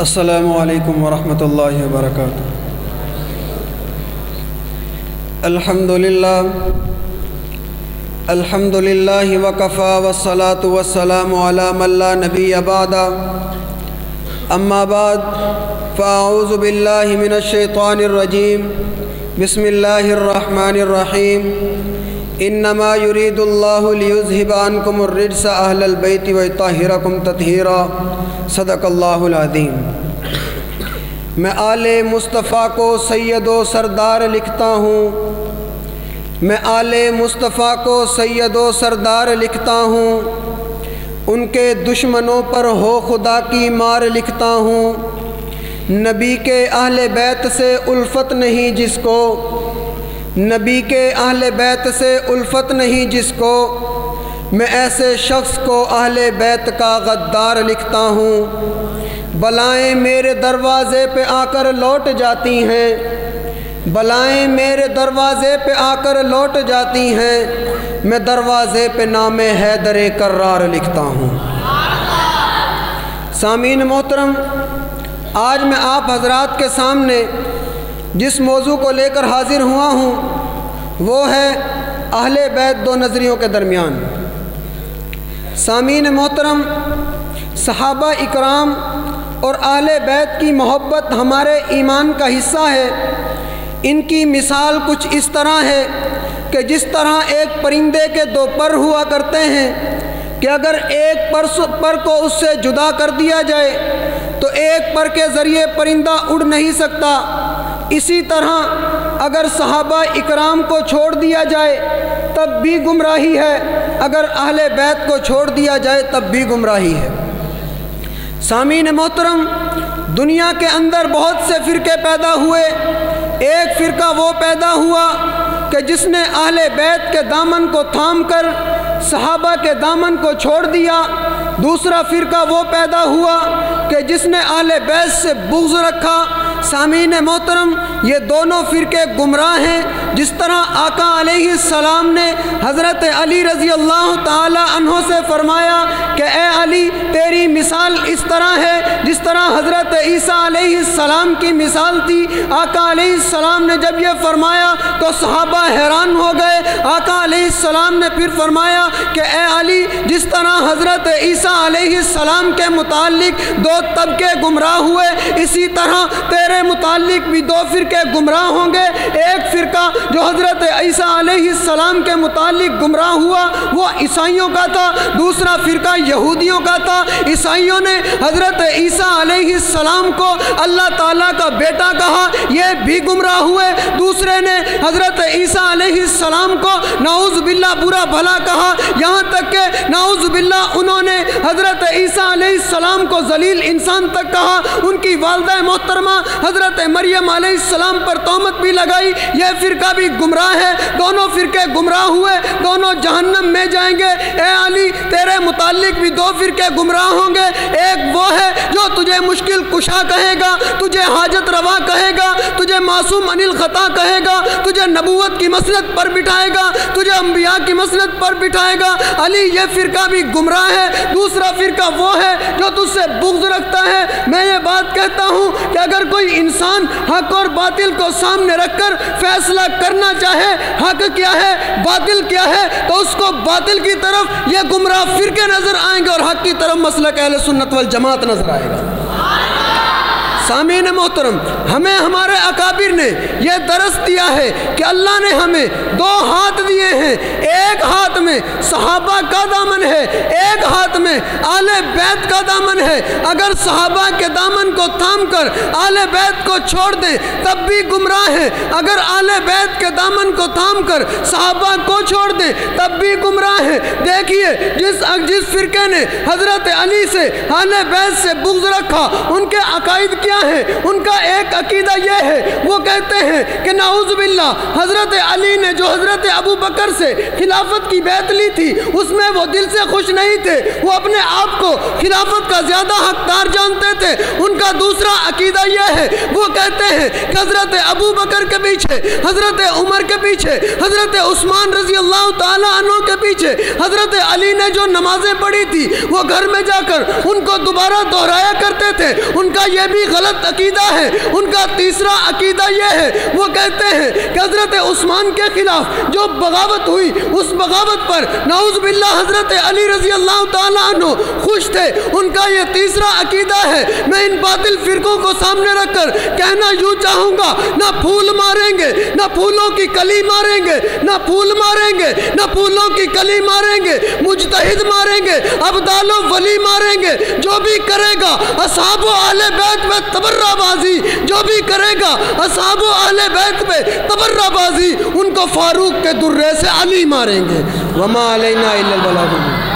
السلام علیکم ورحمۃ اللہ وبرکاتہ۔ الحمد للہ وکفی والصلاة والسلام علی من لا نبی بعدہ، اما بعد فاعوذ باللہ من الشیطان الرجیم، بسم اللہ الرحمن الرحیم۔ انما یرید اللہ لیذہب عنکم الرجس اہل البیت ویطہرکم تطہیرا، صدق اللہ العظیم۔ میں آل مصطفیٰ کو سید و سردار لکھتا ہوں، میں آل مصطفیٰ کو سید و سردار لکھتا ہوں، ان کے دشمنوں پر ہو خدا کی مار لکھتا ہوں۔ نبی کے اہل بیت سے الفت نہیں جس کو، نبی کے اہل بیت سے الفت نہیں جس کو، میں ایسے شخص کو اہل بیت کا غدار لکھتا ہوں۔ بلائیں میرے دروازے پہ آ کر لوٹ جاتی ہیں، بلائیں میرے دروازے پہ آ کر لوٹ جاتی ہیں، میں دروازے پہ نام حیدر کرار لکھتا ہوں۔ سامعین محترم، آج میں آپ حضرات کے سامنے جس موضوع کو لے کر حاضر ہوا ہوں وہ ہے اہل بیت دو نظریوں کے درمیان۔ سامعین محترم، صحابہ اکرام اور اہل بیت کی محبت ہمارے ایمان کا حصہ ہے۔ ان کی مثال کچھ اس طرح ہے کہ جس طرح ایک پرندے کے دو پر ہوا کرتے ہیں کہ اگر ایک پر کو اس سے جدا کر دیا جائے تو ایک پر کے ذریعے پرندہ اڑ نہیں سکتا، اسی طرح اگر صحابہ اکرام کو چھوڑ دیا جائے تب بھی گمراہی ہے، اگر اہل بیت کو چھوڑ دیا جائے تب بھی گمراہی ہے۔ سامعین محترم، دنیا کے اندر بہت سے فرقے پیدا ہوئے۔ ایک فرقہ وہ پیدا ہوا کہ جس نے اہل بیت کے دامن کو تھام کر صحابہ کے دامن کو چھوڑ دیا۔ دوسرا فرقہ وہ پیدا ہوا کہ جس نے اہل بیت سے بغض رکھا۔ سامعین محترم، یہ دونوں فرقے گمراہ ہیں۔ جس طرح آقا علیہ السلام نے حضرت علی رضی اللہ تعالی عنہ سے فرمایا کہ اے علی تیری مثال اس طرح ہے جس طرح حضرت عیسیٰ علیہ السلام کی مثال تھی۔ آقا علیہ السلام نے جب یہ فرمایا تو صحابہ حیران ہو گئے۔ آقا علیہ السلام نے پھر فرمایا کہ اے علی جس طرح حضرت عیسیٰ علیہ السلام کے متعلق دو طبقے گمراہ ہوئے، اسی طرح تیرے متعلق بھی دو فرقے گمراہ ہوں گے۔ ایک فرقہ جو حضرت عیسیٰ علیہ السلام کے متعلق گمراہ ہوا وہ عیسائیوں کا تھا، دوسرا فرقہ یہودیوں کا تھا۔ عیسائیوں نے حضرت عیسیٰ علیہ السلام کو اللہ تعالیٰ کا بیٹا کہا، یہ بھی گمراہ ہوئے۔ دوسرے نے حضرت عیسیٰ علیہ السلام کو نعوذ باللہ برا بھلا کہا، یہاں تک کہ نعوذ باللہ انہوں نے حضرت عیسیٰ علیہ السلام کو ذلیل انسان تک کہا۔ ان کی والدہ محترمہ حضرت مریم علیہ السلام پر تہمت بھی لگائی۔ یہ فرقہ بھی گمراہ ہے۔ دونوں فرقے گمراہ ہوئے، دونوں جہنم میں جائیں گے۔ اے علی تیرے متعلق بھی دو فرقے گمراہ ہوں گے۔ ایک وہ ہے جو تجھے مشکل کشا کہے گا، تجھے حاجت روا کہے گا، تجھے معصوم عن الخطا کہے گا، تجھے نبوت کی مسند پر بٹھائے گا، تجھے انبیاء کی مسند پر بٹھائے گا۔ علی یہ فرقہ بھی گمراہ ہے۔ دوسرا فرقہ وہ ہے جو تجھ سے بغض رکھتا ہے۔ میں یہ بات کہتا ہوں کہ اگر کوئی انسان حق اور باطل کو سامنے رکھ کر فیصلہ کرنا چاہے حق کیا ہے باطل کیا ہے تو اس کو باطل کی طرف یہ گمراہ فرقے نظر آئیں گے اور حق کی طرف مسلک اہل سنت والجماعت نظر آئے گا۔ سامعین محترم، ہمیں ہمارے اکابر نے یہ درس دیا ہے کہ اللہ نے ہمیں دو ہاتھ دیے ہیں، ایک ہاتھ میں صحابہ کا دامن ہے، ایک ہاتھ میں اہل بیت کا دامن ہے۔ اگر صحابہ کے دامن کو تھام کر اہل بیت کو چھوڑ دیں تب بھی گمراہ ہیں، اگر اہل بیت کے دامن کو تھام کر صحابہ کو چھوڑ دیں تب بھی گمراہ ہیں۔ دیکھیے جس فرقے نے حضرت علی سے اہل بیت سے بغض رکھا ان کے عقائد کیا ہے؟ ان کا ایک عقیدہ یہ ہے، وہ کہتے ہیں کہ نعوذ باللہ حضرت علی نے جو حضرت ابو بکر سے خلافت کی بیعت لی تھی اس میں وہ دل سے خوش نہیں تھے، وہ اپنے آپ کو خلافت کا زیادہ حقدار جانتے تھے۔ ان کا دوسرا عقیدہ یہ ہے، وہ کہتے ہیں کہ حضرت ابو بکر کے پیچھے، حضرت عمر کے پیچھے، حضرت عثمان رضی اللہ تعالیٰ عنہ کے پیچھے حضرت علی نے جو نمازیں پڑھی تھی وہ گھر میں جا کر ان کو دوبارہ دہرایا کرتے تھے۔ ان کا یہ بھی غلط عقیدہ ہے۔ ان کا تیسرا عقیدہ یہ ہے، وہ کہتے ہیں کہ حضرت عثمان کے خلاف جو بغاوت ہوئی اس بغاوت پر نعوذ باللہ حضرت علی رضی اللہ تعالیٰ عنہ خوش تھے۔ ان کا یہ تیسرا عقیدہ ہے۔ میں ان باطل فرقوں کو سامنے رکھ کر کہنا یوں چاہوں گا، نہ پھول ماریں گے، نہ پھولوں کی کلی ماریں گے، نہ پھول ماریں گے، نہ پھولوں کی کلی ماریں گے، مجتہد ماریں گے، ابدال و ولی ماریں گے۔ جو بھی کرے گا اصحاب و اہل بیت پہ تبرہ بازی، جو بھی کرے گا اصحاب و اہل بیت پہ تبرہ بازی، ان کو فاروق کے درے سے علی ماریں گے۔ وما علینا الا البلاغ۔